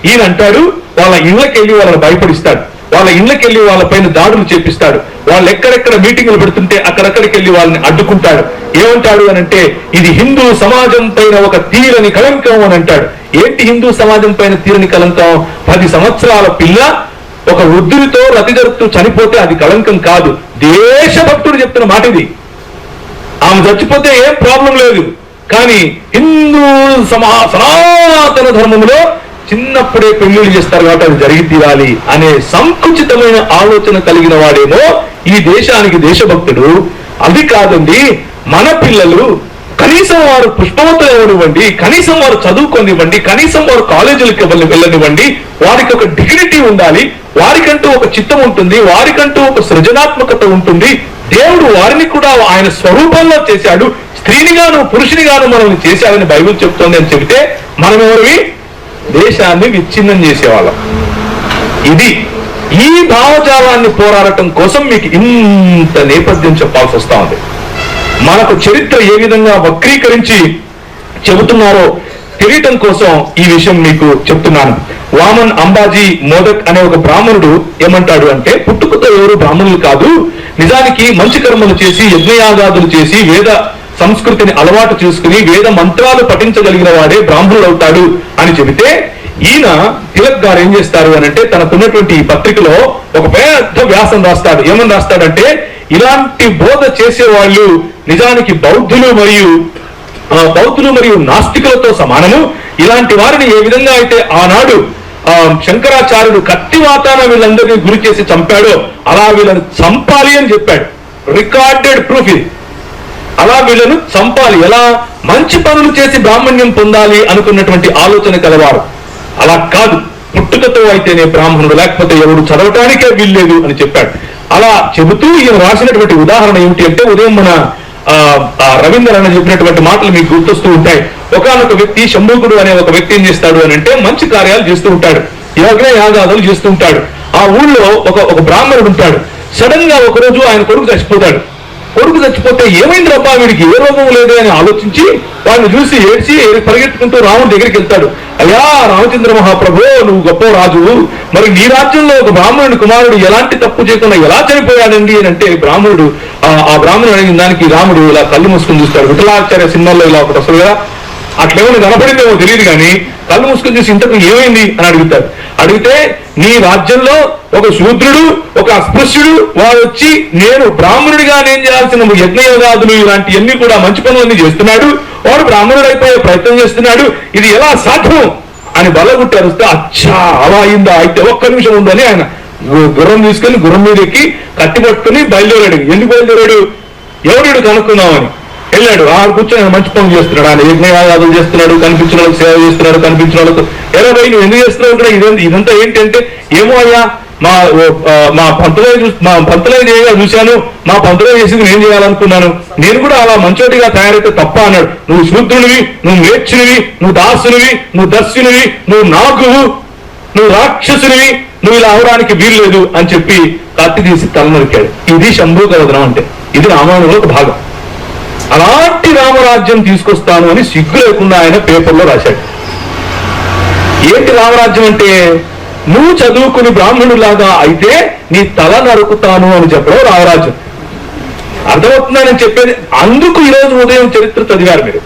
ఈయన అంటాడు వాళ్ళ ఇళ్లకెళ్ళి వాళ్ళని భయపడిస్తాడు, వాళ్ళ ఇళ్లకెళ్ళి వాళ్ళ పైన దాడులు చేపిస్తాడు, వాళ్ళు ఎక్కడెక్కడ మీటింగులు పెడుతుంటే అక్కడెక్కడికి వెళ్ళి వాళ్ళని అడ్డుకుంటాడు. ఏమంటాడు అనంటే ఇది హిందూ సమాజం పైన ఒక తీరని కలంకం అని అంటాడు. ఏంటి హిందూ సమాజం పైన తీరని కలంకం? 10 సంవత్సరాల పిల్ల ఒక వృద్ధుడితో రతి జరుపుతూ చనిపోతే అది కలంకం కాదు. దేశభక్తుడు చెప్తున్న మాట ఇది. ఆమె చచ్చిపోతే ఏం ప్రాబ్లం లేదు, కానీ హిందూ సనాతన ధర్మంలో చిన్నప్పుడే పెళ్లిళ్ళు చేస్తారు కాబట్టి అది జరిగి తీరాలి అనే సంకుచితమైన ఆలోచన కలిగిన వాడేమో ఈ దేశానికి దేశభక్తుడు. అది కాదండి, మన పిల్లలు కనీసం వారు పుష్పవతులు ఇవ్వనివ్వండి, కనీసం వారు చదువుకొనివ్వండి, కనీసం వారు కాలేజీలకు వెళ్ళనివ్వండి, వారికి ఒక డిగ్నిటీ ఉండాలి, వారికంటూ ఒక చిత్తం ఉంటుంది, వారికంటూ ఒక సృజనాత్మకత ఉంటుంది. దేవుడు వారిని కూడా ఆయన స్వరూపంలో చేశాడు, స్త్రీనిగాను పురుషునిగాను మనల్ని చేశాడని బైబిల్ చెప్తోంది అని చెబితే మనం ఎవరివి? దేశాన్ని విచ్ఛిన్నం చేసేవాళ్ళం. ఇది ఈ భావజాలాన్ని పోరాడటం కోసం మీకు ఇంత నేపథ్యం చెప్పాల్సి వస్తా ఉంది. మనకు చరిత్ర ఏ విధంగా వక్రీకరించి చెబుతున్నారో తెలియటం కోసం ఈ విషయం మీకు చెప్తున్నాను. వామన్ అంబాజీ మోదక్ అనే ఒక బ్రాహ్మణుడు ఏమంటాడు అంటే, పుట్టుకతో ఎవరు బ్రాహ్మణులు కాదు, నిజానికి మంచి కర్మలు చేసి యజ్ఞయాగాదులు చేసి వేద సంస్కృతిని అలవాటు చేసుకుని వేద మంత్రాలు పఠించగలిగిన వాడే బ్రాహ్మణుడు అవుతాడు అని చెబితే, ఈయన తిలక్ గారు ఏం చేస్తారు అనంటే తనకున్నటువంటి ఈ పత్రికలో ఒక పెద్ద వ్యాసం రాస్తాడు. ఏమని రాస్తాడంటే, ఇలాంటి బోధ చేసేవాళ్ళు నిజానికి బౌద్ధులు మరియు నాస్తికులతో సమానము. ఇలాంటి వారిని ఏ విధంగా అయితే ఆనాడు శంకరాచార్యుడు కత్తివాతాన వీళ్ళందరినీ గురి చేసి చంపాడో అలా వీళ్ళని చంపాలి అని చెప్పాడు. రికార్డెడ్ ప్రూఫ్ ఇది. అలా వీళ్ళను చంపాలి, ఎలా మంచి పనులు చేసి బ్రాహ్మణ్యం పొందాలి అనుకున్నటువంటి ఆలోచన కలవారు. అలా కాదు, పుట్టుకతో అయితేనే బ్రాహ్మణుడు, లేకపోతే ఎవరు చదవటానికే వీల్లేదు అని చెప్పాడు. అలా చెబుతూ ఈయన రాసినటువంటి ఉదాహరణ ఏమిటి అంటే, ఉదయం మన రవీంద్రనాథ్ చెప్పినటువంటి మాటలు మీకు గుర్తొస్తూ ఉంటాయి. ఒకనొక వ్యక్తి శంభూకుడు అనే ఒక వ్యక్తి ఏం చేస్తాడు అని అంటే మంచి కార్యాలు చేస్తూ ఉంటాడు, యజ్ఞ యాగాదులు చేస్తూ ఉంటాడు. ఆ ఊళ్ళో ఒక బ్రాహ్మణుడు ఉంటాడు. సడన్ గా ఒకరోజు ఆయన కొడుకు చచ్చిపోతాడు. కొడుకు చచ్చిపోతే ఏమైంది రబ్బా వీడికి, ఏ రోగం లేదు అని ఆలోచించి వాడిని చూసి ఏడ్చి పరిగెత్తుకుంటూ రాముడి దగ్గరికి వెళ్తాడు. అయ్యా రామచంద్ర మహాప్రభు, నువ్వు గొప్ప రాజు, మరి నీ రాజ్యంలో ఒక బ్రాహ్మణుడి కుమారుడు ఎలాంటి తప్పు చేయకుండా ఎలా చనిపోయాడండి అని అంటే బ్రాహ్మణుడు ఆ బ్రాహ్మణుడు అడిగిన దానికి రాముడు ఇలా కళ్ళు మూసుకుని చూస్తాడు. విఠలాచార్య సినిమాల్లో ఇలా ఒకటి వస్తుంది కదా, అట్లేమో కనపడిందేమో తెలియదు కానీ కళ్ళు మూసుకొని చూసి ఇంతకు ఏమైంది అని అడుగుతాడు. అడిగితే నీ రాజ్యంలో ఒక శూద్రుడు ఒక అస్పృశ్యుడు వాడు వచ్చి నేను బ్రాహ్మణుడిగా నేను చేయాల్సిన యజ్ఞయోగాదులు ఇలాంటివన్నీ కూడా మంచి పనులన్నీ చేస్తున్నాడు, వాడు బ్రాహ్మణుడు అయిపోయే ప్రయత్నం చేస్తున్నాడు, ఇది ఎలా సాధ్యం అని బలగుట్టి అరుస్తే అచ్చా అలా అయిందా, అయితే ఒక్క నిమిషం ఉందని ఆయన గుర్రం తీసుకెళ్లి గుర్రం మీద ఎక్కి కత్తి పట్టుకుని బయలుదేరాడు. ఎందుకు బయలుదేరాడు? ఎవడు కనుక్కుందామని వెళ్ళాడు. ఆ కూర్చొని ఆయన మంచి పనులు చేస్తున్నాడు, ఆయన యజ్ఞయాగాదులు చేస్తున్నాడు, కనిపించిన వాళ్ళకి సేవ చేస్తున్నాడు, కనిపించిన వాళ్ళకు ఎలా పోయి నువ్వు ఎందుకు చేస్తున్నావు ఇదంతా ఏంటంటే, ఏమో అయ్యా మా పంతులే చేయగా చూశాను, మా పంతులే చేసింది నేను చేయాలనుకున్నాను, నేను కూడా అలా మంచోటిగా తయారైతే తప్ప అన్నాడు. నువ్వు శూద్రునివి, నువ్వు మేచ్చునివి, నువ్వు దాసునివి, నువ్వు దస్యునివి, నువ్వు నాగువు, నువ్వు రాక్షసునివి, నువ్వు ఇలా అవడానికి వీల్లేదు అని చెప్పి కత్తి తీసి తలనరికాడు. ఇది శంభూకవదనం అంటే, ఇది రామాయణంలో ఒక భాగం. అలాంటి రామరాజ్యం తీసుకొస్తాను అని సిగ్గు లేకుండా ఆయన పేపర్లో రాశాడు. ఏంటి రామరాజ్యం అంటే, నువ్వు చదువుకుని బ్రాహ్మణులాగా అయితే నీ తల నరుకుతాను అని చెప్పడం రామరాజ్యం. అర్థమవుతుందని చెప్పేది. అందుకు ఈరోజు ఉదయం చరిత్ర చదివారు మీరు.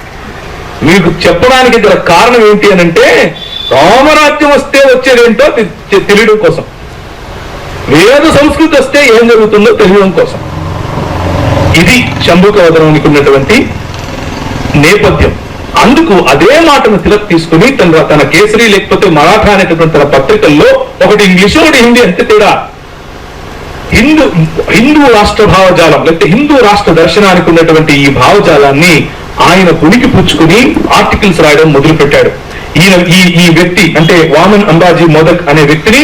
మీకు చెప్పడానికి గల కారణం ఏంటి అని అంటే, రామరాజ్యం వస్తే వచ్చేదేంటో తెలియడం కోసం, వేద సంస్కృతి వస్తే ఏం జరుగుతుందో తెలియడం కోసం. ఇది శంభూకవదనానికి ఉన్నటువంటి నేపథ్యం. అందుకు అదే మాటను తిలక్ తీసుకుని తన కేసరి లేకపోతే మరాఠా అనేటటువంటి తన పత్రికల్లో ఒకటి ఇంగ్లీషు ఒకటి హిందీ అంతే తేడా. హిందూ రాష్ట్ర భావజాలం లేకపోతే హిందూ రాష్ట్ర దర్శనానికి ఉన్నటువంటి ఈ భావజాలాన్ని ఆయన పుణికి పుచ్చుకుని ఆర్టికల్స్ రాయడం మొదలుపెట్టాడు. ఈ వ్యక్తి అంటే వామన్ అంబాజీ మోదక్ అనే వ్యక్తిని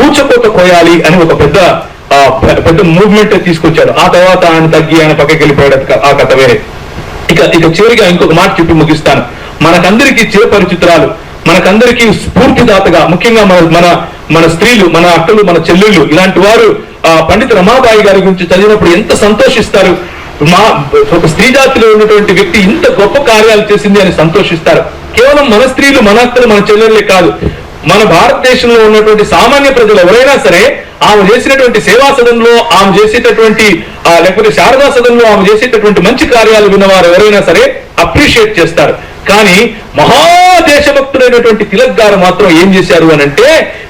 ఊచకోత కోయాలి అని ఒక పెద్ద మూవ్మెంట్ తీసుకొచ్చాడు. ఆ తర్వాత ఆయన తగ్గి ఆయన పక్కకి వెళ్ళిపోయాడు. ఆ కథ వేరే. ఇక చివరిగా ఇంకొక మాట చెప్పి ముగిస్తాను. మనకందరికీ చిరపరిచితురాలు, మనకందరికీ స్ఫూర్తిదాతగా, ముఖ్యంగా మన స్త్రీలు, మన అక్కలు, మన చెల్లెళ్ళు, ఇలాంటి వారు పండిత రమాబాయి గారి గురించి చదివినప్పుడు ఎంత సంతోషిస్తారు. ఒక స్త్రీ జాతిలో ఉన్నటువంటి వ్యక్తి ఇంత గొప్ప కార్యాలు చేసింది అని సంతోషిస్తారు. కేవలం మన స్త్రీలు, మన అక్కలు, మన చెల్లెళ్ళే కాదు, మన భారతదేశంలో ఉన్నటువంటి సామాన్య ప్రజలు ఎవరైనా సరే ఆమె చేసినటువంటి సేవా సదనంలో ఆమె చేసేటటువంటి లేకపోతే శారదా సదనంలో ఆమె చేసేటటువంటి మంచి కార్యాలు విన్నవారు ఎవరైనా సరే అప్రిషియేట్ చేస్తారు. కానీ మహాదేశభక్తుడైనటువంటి తిలక్ గారు మాత్రం ఏం చేశారు అని అంటే,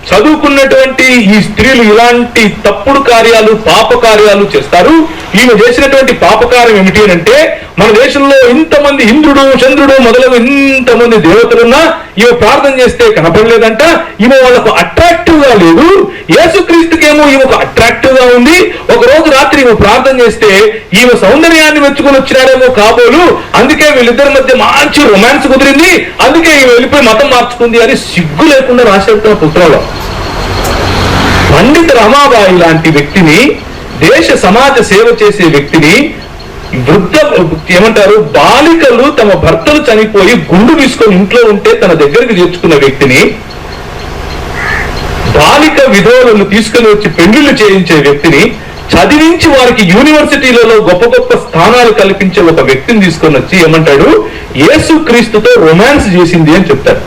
చదువుకున్నటువంటి ఈ స్త్రీలు ఇలాంటి తప్పుడు కార్యాలు, పాప కార్యాలు చేస్తారు. ఈమె చేసినటువంటి పాపకార్యం ఏమిటి అని అంటే, మన దేశంలో ఇంతమంది ఇంద్రుడు, చంద్రుడు మొదలగు ఇంతమంది దేవతలున్నా ఈమె ప్రార్థన చేస్తే కనపడలేదంట. ఈమె వాళ్ళకు అట్రాక్టివ్ గా లేదు. యేసుక్రీస్తుకేమో ఈమెకు అట్రాక్టివ్ గా ఉంది. ఒక రోజు రాత్రి ఈమె ప్రార్థన చేస్తే ఈమె సౌందర్యాన్ని మెచ్చుకొని వచ్చినాడేమో కాబోలు, అందుకే వీళ్ళిద్దరి మధ్య మంచి రొమాన్స్ కుదిరింది, అందుకే ఈమె వెళ్ళిపోయి మతం మార్చుకుంది అని సిగ్గు లేకుండా రాసేస్తున్న పుస్తకంలో. పండిత రమాబాయి లాంటి వ్యక్తిని, దేశ సమాజ సేవ చేసే వ్యక్తిని, ఏమంటారు బాలికలు తమ భర్తలు చనిపోయి గుండు తీసుకొని ఇంట్లో ఉంటే తన దగ్గరికి చేర్చుకున్న వ్యక్తిని, బాలిక విధవలను తీసుకుని వచ్చి పెళ్లిళ్లు చేయించే వ్యక్తిని, చదివించి వారికి యూనివర్సిటీలలో గొప్ప గొప్ప స్థానాలు కల్పించే ఒక వ్యక్తిని తీసుకొని వచ్చి ఏమంటాడు, యేసుక్రీస్తుతో రొమాన్స్ చేసింది అని చెప్తాడు.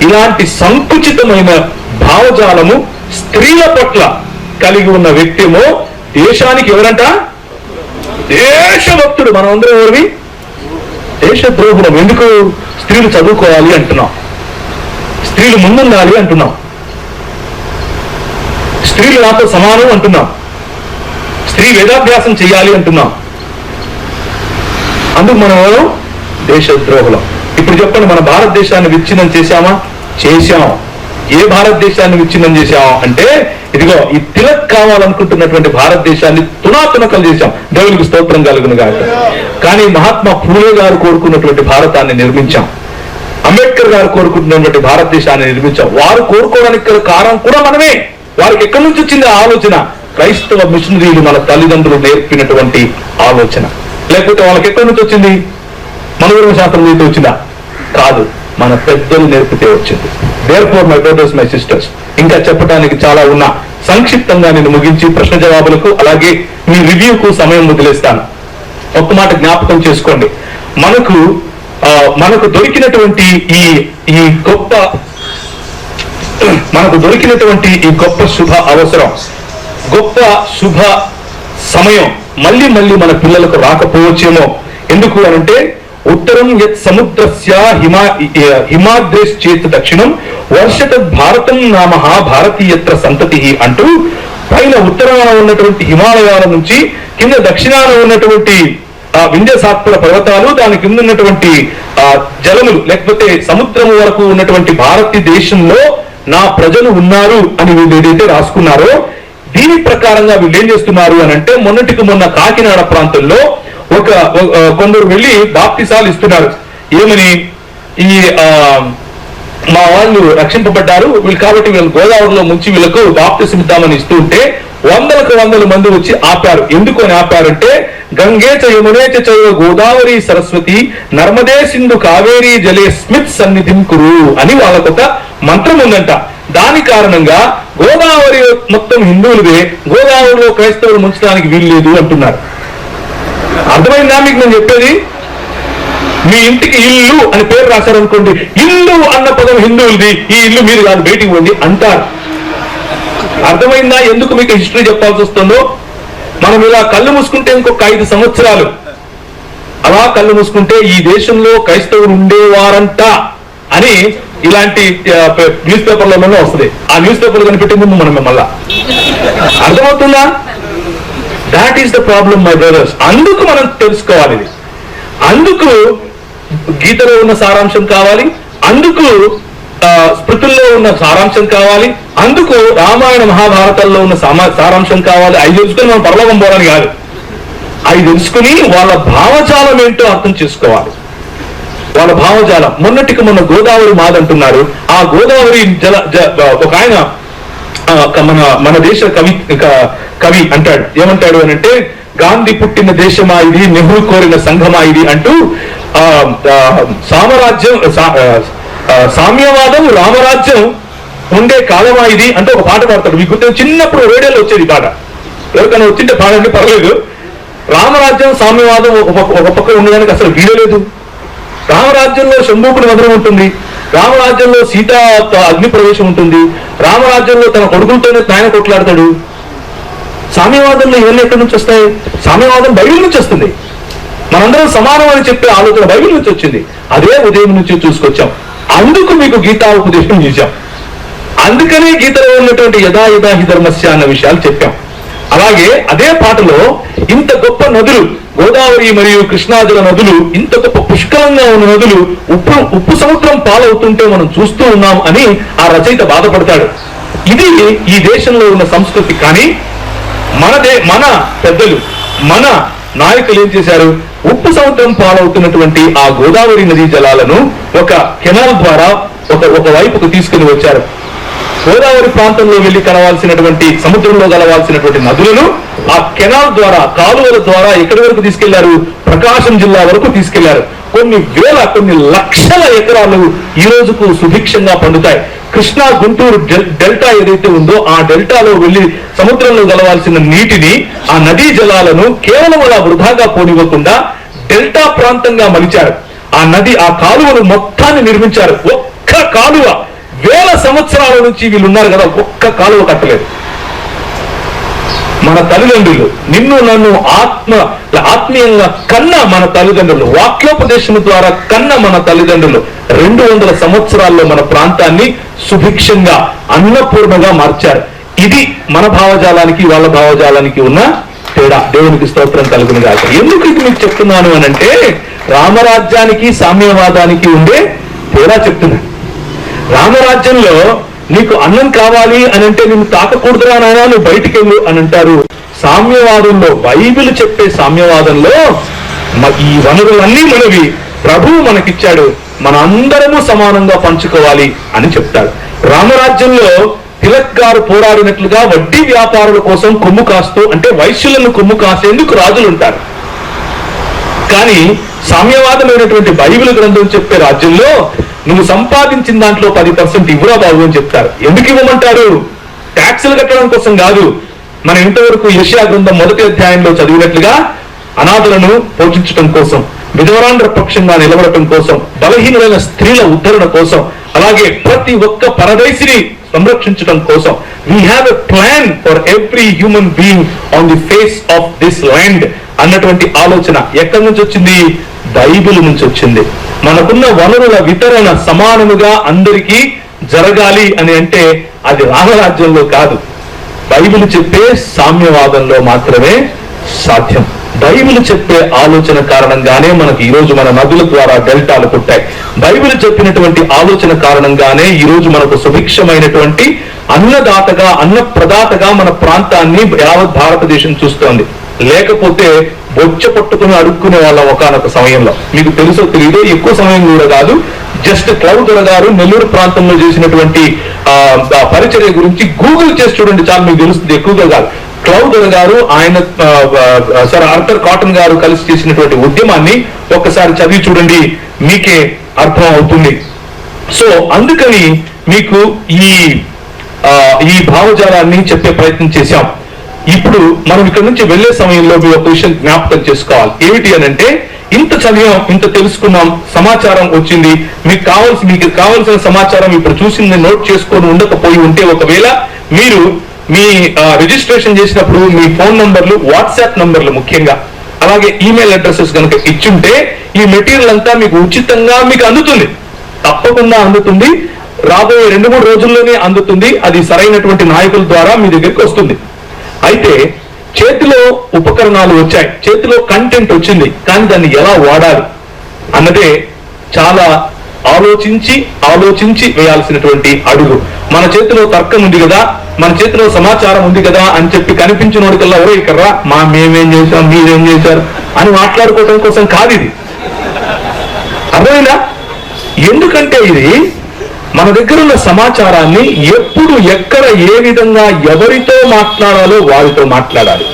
ఇలాంటి సంకుచితమైన భావజాలము స్త్రీల పట్ల కలిగి ఉన్న వ్యక్తిమో దేశానికి ఎవరంట? దేశభక్తుడు. మనం అందరం ఎవరివి? దేశద్రోహులం. ఎందుకు? స్త్రీలు చదువుకోవాలి అంటున్నాం, స్త్రీలు ముందుండాలి అంటున్నాం, స్త్రీలు నాతో సమానం అంటున్నాం, స్త్రీ వేదాభ్యాసం చేయాలి అంటున్నాం. అందుకు మనం దేశద్రోహులం. ఇప్పుడు చెప్పండి, మన భారతదేశాన్ని విచ్ఛిన్నం చేశామా? చేశాం. ఏ భారతదేశాన్ని విచ్ఛిన్నం చేశాం అంటే, ఇదిగో ఈ తిలక్ కావాలనుకుంటున్నటువంటి భారతదేశాన్ని తునాతునకలు చేశాం. దేవునికి స్తోత్రం కలుగును గాక. కానీ మహాత్మా ఫూలే గారు కోరుకున్నటువంటి భారతాన్ని నిర్మించాం, అంబేద్కర్ గారు కోరుకుంటున్నటువంటి భారతదేశాన్ని నిర్మించాం. వారు కోరుకోవడానికి కారణం కూడా మనమే. వారికి ఎక్కడి నుంచి వచ్చింది ఆ ఆలోచన? క్రైస్తవ మిషనరీలు, మన తల్లిదండ్రులు నేర్పినటువంటి ఆలోచన. లేకపోతే వాళ్ళకి ఎక్కడి నుంచి వచ్చింది? మనోరమ శాస్త్రం నుంచి వచ్చిందా? కాదు, మన పెద్దలు నేర్పితే వచ్చింది. Therefore my brothers, my sisters, ఇంకా చెప్పడానికి చాలా ఉన్నా. సంక్షిప్తంగా నేను ముగించి ప్రశ్న జవాబులకు అలాగే మీ రివ్యూకు సమయం వదిలేస్తాను. ఒక్క మాట జ్ఞాపకం చేసుకోండి. మనకు దొరికినటువంటి ఈ గొప్ప శుభ అవసరం, గొప్ప శుభ సమయం మళ్ళీ మన పిల్లలకు రాకపోవచ్చేమో. ఎందుకు అనంటే, ఉత్తరం యత్ సముద్రస్య హిమాద్రేశ్చేత్ దక్షిణం వర్షతద్ భారతం నామః భారతీయత్ర సంతతి అంటూ పైన ఉత్తరాన ఉన్నటువంటి హిమాలయాల నుంచి కింద దక్షిణాన ఉన్నటువంటి వింధ్య సాత్పుర పర్వతాలు, దాని కింద ఉన్నటువంటి జలములు, లేకపోతే సముద్రం వరకు ఉన్నటువంటి భారతదేశంలో నా ప్రజలు ఉన్నారు అని వీళ్ళు ఏదైతే రాసుకున్నారో, దీని ప్రకారంగా వీళ్ళు ఏం చేస్తున్నారు అని అంటే, మొన్నటికి మొన్న కాకినాడ ప్రాంతంలో కొందరు వెళ్ళి బాప్తిసాలు ఇస్తున్నారు. ఏమని, ఈ మా వాళ్ళు రక్షింపబడ్డారు వీళ్ళు కాబట్టి వీళ్ళు గోదావరిలో ముంచి వీళ్ళకు బాప్తిసం ఇద్దామని ఇస్తూ ఉంటే వందలకు వందల మంది వచ్చి ఆపారు. ఎందుకు అని ఆపారంటే, గంగే చ యమునే చ గోదావరి సరస్వతి నర్మదే సింధు కావేరీ జలే స్మిత్ సన్నిధిం కురు అని వాళ్ళకొక మంత్రం ఉందంట. దాని కారణంగా గోదావరి మొత్తం హిందువులదే, గోదావరిలో క్రైస్తవులు ముంచడానికి వీల్లేదు అంటున్నారు. అర్థమైందా మీకు నేను చెప్పేది? మీ ఇంటికి ఇల్లు అని పేరు రాశారనుకోండి, ఇల్లు అన్న పదం హిందువులది, ఈ ఇల్లు మీరు కాదు బయటికి పోండి అంటారు. అర్థమైందా ఎందుకు మీకు హిస్టరీ చెప్పాల్సి వస్తుందో? మనం ఇలా కళ్ళు మూసుకుంటే ఇంకొక 5 సంవత్సరాలు అలా కళ్ళు మూసుకుంటే ఈ దేశంలో క్రైస్తవులు ఉండేవారంట అని ఇలాంటి న్యూస్ పేపర్లలో వస్తుంది. ఆ న్యూస్ పేపర్ కనిపెట్టే ముందు మనం మళ్ళా అర్థమవుతుందా? That is the problem my brothers. అందుకు మనం తెలుసుకోవాలి. అందుకు గీతలో ఉన్న సారాంశం కావాలి, అందుకు స్మృతుల్లో ఉన్న సారాంశం కావాలి, అందుకు రామాయణ మహాభారతాల్లో ఉన్న సారాంశం కావాలి. అవి తెలుసుకుని మనం పరలోకం పోవడానికి కాదు, అవి తెలుసుకుని వాళ్ళ భావజాలం ఏంటో అర్థం చేసుకోవాలి. వాళ్ళ భావజాలం. మొన్నటికి మొన్న గోదావరి మాదంటున్నారు. ఆ గోదావరి ఒక ఆయన మన దేశ కవి అంటాడు. ఏమంటాడు అని అంటే, గాంధీ పుట్టిన దేశమా ఇది, నెహ్రూ కోరిన సంఘమా ఇది అంటూ సామ్యవాదం రామరాజ్యం ఉండే కాలమా ఇది అంటే ఒక పాట పాడతాడు. మీకు గుర్తు, చిన్నప్పుడు రేడియోలో వచ్చేది పాట. ఎవరికైనా వచ్చింటే పాడండి పర్లేదు. రామరాజ్యం సామ్యవాదం ఒక పక్క ఉండడానికి అసలు వీలలేదు. రామరాజ్యంలో శంభూకుని మధురం ఉంటుంది, రామరాజ్యంలో సీతా అగ్ని ప్రవేశం ఉంటుంది, రామరాజ్యంలో తన కొడుకులతోనే ఆయన కొట్లాడతాడు. సామ్యవాదంలో ఇవన్నీ ఎక్కడి నుంచి వస్తాయి? సామ్యవాదం బైబిల్ నుంచి వస్తుంది. మనందరం సమానం అని చెప్పే ఆలోచన బైబిల్ నుంచి వచ్చింది. అదే ఉదయం నుంచి చూసుకొచ్చాం. అందుకు మీకు గీతా ఉపదేశం చేశాం. అందుకనే గీతలో ఉన్నటువంటి యథా యథా హి ధర్మస్య అన్న విషయాలు చెప్పాం. అలాగే అదే పాటలో ఇంత గొప్ప నదులు, గోదావరి మరియు కృష్ణాదుల నదులు, ఇంత గొప్ప పుష్కలంగా ఉన్న నదులు ఉప్పు సముద్రం పాలవుతుంటే మనం చూస్తూ ఉన్నాం అని ఆ రచయిత బాధపడతాడు. ఇది ఈ దేశంలో ఉన్న సంస్కృతి. కానీ మన పెద్దలు, మన నాయకులు ఏం చేశారు? ఉప్పు సముద్రం పాలవుతున్నటువంటి ఆ గోదావరి నదీ జలాలను ఒక కెనాల్ ద్వారా ఒక వైపుకు తీసుకుని వచ్చారు. గోదావరి ప్రాంతంలో వెళ్లి కలవాల్సినటువంటి, సముద్రంలో కలవాల్సినటువంటి నదులను ఆ కెనాల్ ద్వారా, కాలువల ద్వారా ఎక్కడి వరకు తీసుకెళ్లారు? ప్రకాశం జిల్లా వరకు తీసుకెళ్లారు. కొన్ని లక్షల ఎకరాలు ఈ రోజుకు సుభిక్షంగా పండుతాయి. కృష్ణా గుంటూరు డెల్టా ఏదైతే ఉందో ఆ డెల్టాలో వెళ్లి సముద్రంలో కలవాల్సిన నీటిని, ఆ నదీ జలాలను కేవలం అలా వృధాగా పోనివ్వకుండా డెల్టా ప్రాంతంగా మలిచారు. ఆ కాలువను మొత్తాన్ని నిర్మించారు. ఒక్క కాలువ, వేల సంవత్సరాల నుంచి వీళ్ళు ఉన్నారు కదా, ఒక్క కాలువ కట్టలేదు. మన తల్లిదండ్రులు, నిన్ను నన్ను ఆత్మీయంగా కన్న మన తల్లిదండ్రులు, వాక్యోపదేశం ద్వారా కన్న మన తల్లిదండ్రులు 200 సంవత్సరాల్లో మన ప్రాంతాన్ని సుభిక్షంగా, అన్నపూర్ణగా మార్చారు. ఇది మన భావజాలానికి వాళ్ళ భావజాలానికి ఉన్న తేడా. దేవునికి స్తోత్రం కలుగును గాక. ఎందుకు ఇది మీకు చెప్తున్నాను అని అంటే, రామరాజ్యానికి సామ్యవాదానికి ఉండే తేడా చెప్తున్నాను. రామరాజ్యంలో నీకు అన్నం కావాలి అని అంటే నిన్ను తాకకూడదురా నాయనా, నువ్వు బయటికి వెళ్ళు అని అంటారు. సామ్యవాదంలో, బైబిల్ చెప్పే సామ్యవాదంలో ఈ వనరులన్నీ మనవి, ప్రభువు మనకిచ్చాడు, మన అందరము సమానంగా పంచుకోవాలి అని చెప్తాడు. రామరాజ్యంలో తిలక్ గారు పోరాడినట్లుగా వడ్డీ వ్యాపారుల కోసం కొమ్ము కాస్తూ, అంటే వైశ్యులను కొమ్ము కాసేందుకు రాజులు ఉంటారు. కానీ సామ్యవాదమైనటువంటి బైబిల్ గ్రంథం చెప్పే రాజ్యంలో నువ్వు సంపాదించిన దాంట్లో 10% ఇవ్వరా బాబు అని చెప్తారు. ఎందుకు ఇవ్వమంటారు? ట్యాక్సులు కట్టడం కోసం కాదు. మనం ఇంతవరకు యెషయా గ్రంథం 1వ అధ్యాయంలో చదివినట్లుగా అనాథలను పోషించడం కోసం, విధవరాండ్ర పక్షంగా నిలబడటం కోసం, బలహీనులైన స్త్రీల ఉద్ధరణ కోసం, అలాగే ప్రతి ఒక్క పరదేశిని సంరక్షించడం కోసం. We have a plan for every human being on the face of this land అన్నటువంటి ఆలోచన ఎక్కడి నుంచి వచ్చింది? బైబిల్ నుంచి వచ్చింది. మనకున్న వనరుల వితరణ సమానముగా అందరికీ జరగాలి అని అంటే అది రామరాజ్యంలో కాదు, బైబిల్ చెప్పే సామ్యవాదంలో మాత్రమే సాధ్యం. బైబిల్ చెప్పే ఆలోచన కారణంగానే మనకి ఈరోజు మన నదుల ద్వారా డెల్టాలు పుట్టాయి. బైబిల్ చెప్పినటువంటి ఆలోచన కారణంగానే ఈరోజు మనకు సుభిక్షమైనటువంటి అన్నదాతగా, అన్నప్రదాతగా మన ప్రాంతాన్ని యావత్ భారతదేశం చూస్తోంది. లేకపోతే బొచ్చ పట్టుకుని అడుక్కునే వాళ్ళ ఒకనొక సమయంలో, మీకు తెలుసో తెలియదో, ఎక్కువ సమయం కూడా కాదు, జస్ట్ క్లౌడ్ గారు నెల్లూరు ప్రాంతంలో చేసినటువంటి పరిచర్య గురించి గూగుల్ చేసి చూడండి చాలు, మీకు తెలుస్తుంది. ఎక్కువగా కాదు, క్లౌడ్ గారు ఆయన సార్ ఆర్థర్ కాటన్ గారు కలిసి చేసినటువంటి ఉద్యమాన్ని ఒక్కసారి చదివి చూడండి, మీకే అర్థం అవుతుంది. సో అందుకని మీకు ఈ భావజాలాన్ని చెప్పే ప్రయత్నం చేశాం. ఇప్పుడు మనం ఇక్కడ నుంచి వెళ్లే సమయంలో మీరు ఒక విషయం జ్ఞాపకం చేసుకోవాలి. ఏమిటి అని అంటే, ఇంత చదివాం, ఇంత తెలుసుకున్నాం, సమాచారం వచ్చింది, మీకు కావాల్సిన సమాచారం ఇప్పుడు చూసింది నోట్ చేసుకొని ఉండకపోయి ఉంటే, ఒకవేళ మీరు మీ రిజిస్ట్రేషన్ చేసినప్పుడు మీ ఫోన్ నంబర్లు, వాట్సాప్ నంబర్లు ముఖ్యంగా, అలాగే ఈమెయిల్ అడ్రసెస్ కనుక ఇచ్చుంటే ఈ మెటీరియల్ అంతా మీకు ఉచితంగా మీకు అందుతుంది, తప్పకుండా అందుతుంది. రాబోయే 2-3 రోజుల్లోనే అందుతుంది. అది సరైనటువంటి నాయకుల ద్వారా మీ దగ్గరికి వస్తుంది. అయితే చేతిలో ఉపకరణాలు వచ్చాయి, చేతిలో కంటెంట్ వచ్చింది, కానీ దాన్ని ఎలా వాడాలి అన్నదే చాలా ఆలోచించి వేయాల్సినటువంటి అడుగు. మన చేతిలో తర్కం ఉంది కదా, మన చేతిలో సమాచారం ఉంది కదా అని చెప్పి కనిపించిన వాడికల్లా ఎవరో ఇక్కడ మేమేం చేశాం, మీరేం చేశారు అని మాట్లాడుకోవడం కోసం కాదు ఇది. అర్థమైందా? ఎందుకంటే ఇది మన దగ్గర ఉన్న సమాచారాన్ని ఎప్పుడు, ఎక్కడ, ఏ విధంగా, ఎవరితో మాట్లాడాలో వారితో మాట్లాడాలి.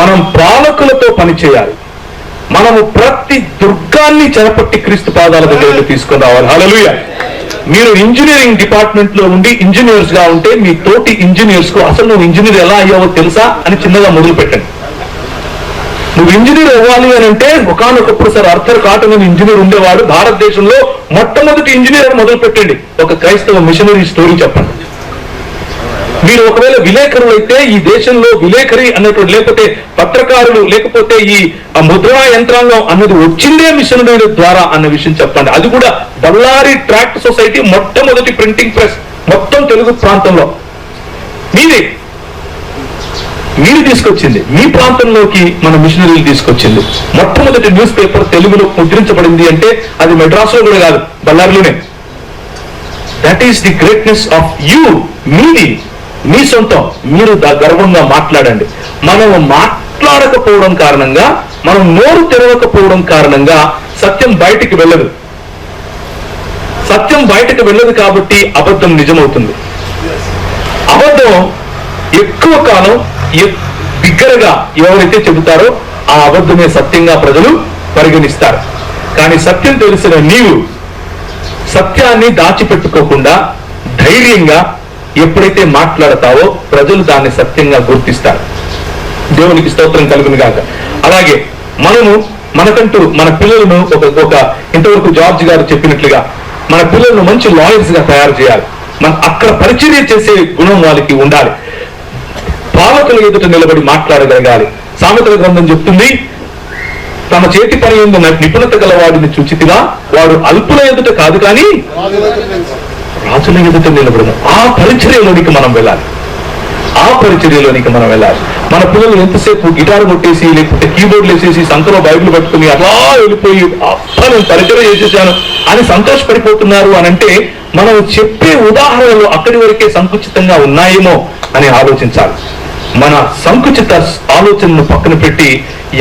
మనం పాలకులతో పనిచేయాలి. మనము ప్రతి దుర్గాన్ని చెరపట్టి క్రీస్తు పాదాల దగ్గరికి తీసుకొని రావాలి. హల్లెలూయా. మీరు ఇంజనీరింగ్ డిపార్ట్మెంట్ లో ఉండి ఇంజనీర్స్ గా ఉంటే, మీ తోటి ఇంజనీర్స్ కు అసలు నువ్వు ఇంజనీర్ ఎలా అయ్యావో తెలుసా అని చిన్నగా మొదలు పెట్టండి. నువ్వు ఇంజనీర్ అవ్వాలి అని అంటే, ఒకనొకప్పుడు సార్ ఆర్థర్ కాటన్ అని ఇంజనీర్ ఉండేవాడు, భారతదేశంలో మొట్టమొదటి ఇంజనీర్ అని మొదలు పెట్టండి. ఒక క్రైస్తవ మిషనరీ స్టోరీ చెప్పండి. మీరు ఒకవేళ విలేకరులు అయితే, ఈ దేశంలో విలేకరి అన్నటువంటి, లేకపోతే పత్రకారులు, లేకపోతే ఈ ముద్రణా యంత్రాంగం అన్నది వచ్చిందే మిషనరీల ద్వారా అన్న విషయం చెప్పండి. అది కూడా బళ్ళారి ట్రాక్ట్ సొసైటీ మొట్టమొదటి ప్రింటింగ్ ప్రెస్ మొత్తం తెలుగు ప్రాంతంలో మీరు తీసుకొచ్చింది. మీ ప్రాంతంలోకి మన మిషనరీలు తీసుకొచ్చింది. మొట్టమొదటి న్యూస్ పేపర్ తెలుగులో ముద్రించబడింది అంటే అది మెడ్రాస్లో కూడా కాదు, బళ్ళారిలోనే. That is the greatness of you. మీ సొంతం, మీరు గర్వంగా మాట్లాడండి. మనం మాట్లాడకపోవడం కారణంగా, మనం నోరు తెరవకపోవడం కారణంగా సత్యం బయటికి వెళ్ళదు. సత్యం బయటకు వెళ్ళదు కాబట్టి అబద్ధం నిజమవుతుంది. అబద్ధం ఎక్కువ కాలం బిగ్గరగా ఎవరైతే చెబుతారో ఆ అబద్ధమే సత్యంగా ప్రజలు పరిగణిస్తారు. కానీ సత్యం తెలిసిన నీవు సత్యాన్ని దాచిపెట్టుకోకుండా ధైర్యంగా ఎప్పుడైతే మాట్లాడతావో ప్రజలు దాన్ని సత్యంగా గుర్తిస్తారు. దేవునికి స్తోత్రం కలుగును గాక. అలాగే మనకంటూ మన పిల్లలను ఒక ఇంతవరకు జార్జ్ గారు చెప్పినట్లుగా మన పిల్లలను మంచి లాయర్స్ గా తయారు చేయాలి. అక్కడ పరిచర్య చేసే గుణం వాళ్ళకి ఉండాలి. పాలకుల ఎదుట నిలబడి మాట్లాడగలగాలి. సామెతల గ్రంథం చెప్తుంది, తమ చేతి పని యందు నిపుణత గల వాడిని చూచితివా, వాడు అల్పుల ఎదుట కాదు కానీ రాజుల ఎదుట నిలబడను. ఆ పరిచర్యలోనికి మనం వెళ్ళాలి. మన పిల్లలు ఎంతసేపు గిటార్ కొట్టేసి, లేకపోతే కీబోర్డ్లు వేసేసి, సంతలో బైబిల్ పట్టుకుని అలా వెళ్ళిపోయి నేను పరిచర్య చేసేసాను అని సంతోషపడిపోతున్నారు అని అంటే, మనం చెప్పే ఉదాహరణలు అక్కడి వరకే సంకుచితంగా ఉన్నాయేమో అని ఆలోచించాలి. మన సంకుచిత ఆలోచనను పక్కన పెట్టి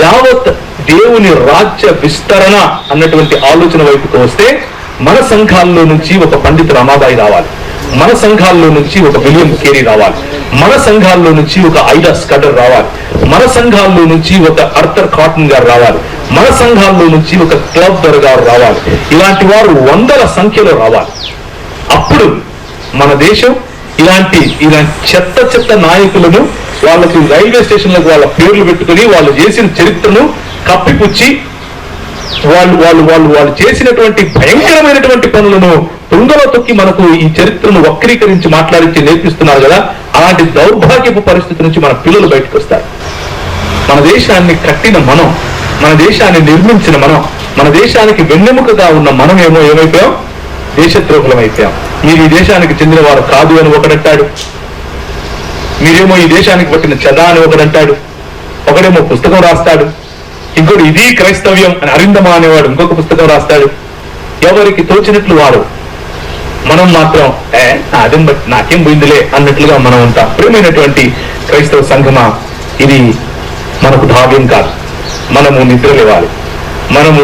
యావత్ దేవుని రాజ్య విస్తరణ అన్నటువంటి ఆలోచన వైపుకు వస్తే, మన సంఘాల్లో నుంచి ఒక పండిత రమాబాయి రావాలి, మన సంఘాల్లో నుంచి ఒక విలియం కేరీ రావాలి, మన సంఘాల్లో నుంచి ఒక ఐడా స్కటర్ రావాలి, మన సంఘాల్లో నుంచి ఒక ఆర్థర్ కాటన్ గారు రావాలి, మన సంఘాల్లో నుంచి ఒక క్లబ్ గారు రావాలి. ఇలాంటి వారు 100ల సంఖ్యలో రావాలి. అప్పుడు మన దేశం ఇలాంటి చెత్త నాయకులను, వాళ్ళకి రైల్వే స్టేషన్లకు వాళ్ళ పేర్లు పెట్టుకుని వాళ్ళు చేసిన చరిత్రను కప్పిపుచ్చి వాళ్ళు చేసినటువంటి భయంకరమైనటువంటి పనులను తుంగలో తొక్కి మనకు ఈ చరిత్రను వక్రీకరించి మాట్లాడించి నేర్పిస్తున్నారు కదా. అలాంటి దౌర్భాగ్యపు పరిస్థితి నుంచి మన పిల్లలు బయటకు వస్తారు. మన దేశాన్ని కట్టిన మనం, మన దేశాన్ని నిర్మించిన మనం, మన దేశానికి వెన్నెముకగా ఉన్న మనమేమో ఏమైపోయాం? దేశద్రోహులం అయిపోయాం. మీరు ఈ దేశానికి చెందిన వారు కాదు అని ఒకడంటాడు, మీరేమో ఈ దేశానికి పట్టిన చెద అని ఒకడంటాడు, ఒకడేమో పుస్తకం రాస్తాడు, ఇంకోటి ఇది క్రైస్తవ్యం అని అరిందమా అనేవాడు ఇంకొక పుస్తకం రాస్తాడు. ఎవరికి తోచినట్లు వారు, మనం మాత్రం అదేం బట్టి నాకేం పోయిందిలే అన్నట్లుగా మనం ఉంటాం. ప్రియమైనటువంటి క్రైస్తవ సంఘమా, ఇది మనకు భావ్యం కాదు. మనము నిద్ర లేవాలి. మనము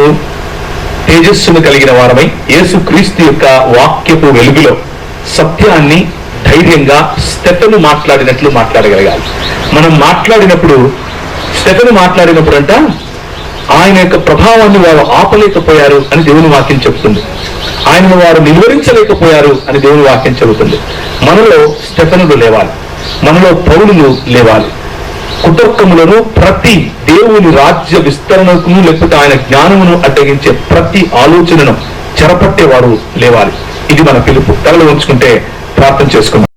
తేజస్సును కలిగిన వారమై యేసు క్రీస్తు యొక్క వాక్యపు వెలుగులో సత్యాన్ని ధైర్యంగా స్టెఫెను మాట్లాడినట్లు మాట్లాడగలగాలి. మనం మాట్లాడినప్పుడు, స్టెఫెను మాట్లాడినప్పుడు అంట ఆయన యొక్క ప్రభావాన్ని వారు ఆపలేకపోయారు అని దేవుని వాక్యం చెబుతుంది. ఆయనను వారు నిలువరించలేకపోయారు అని దేవుని వాక్యం చెబుతుంది. మనలో స్టెఫెనులు లేవాలి, మనలో పౌలులు లేవాలి. కుటుంబములను ప్రతి దేవుని రాజ్య విస్తరణకు లేకపోతే ఆయన జ్ఞానమును అడ్డగించే ప్రతి ఆలోచనను చెరపట్టేవారు లేవాలి. ఇది మన పిలుపు. తలలో ఉంచుకుంటే ప్రార్థన చేసుకుందాం.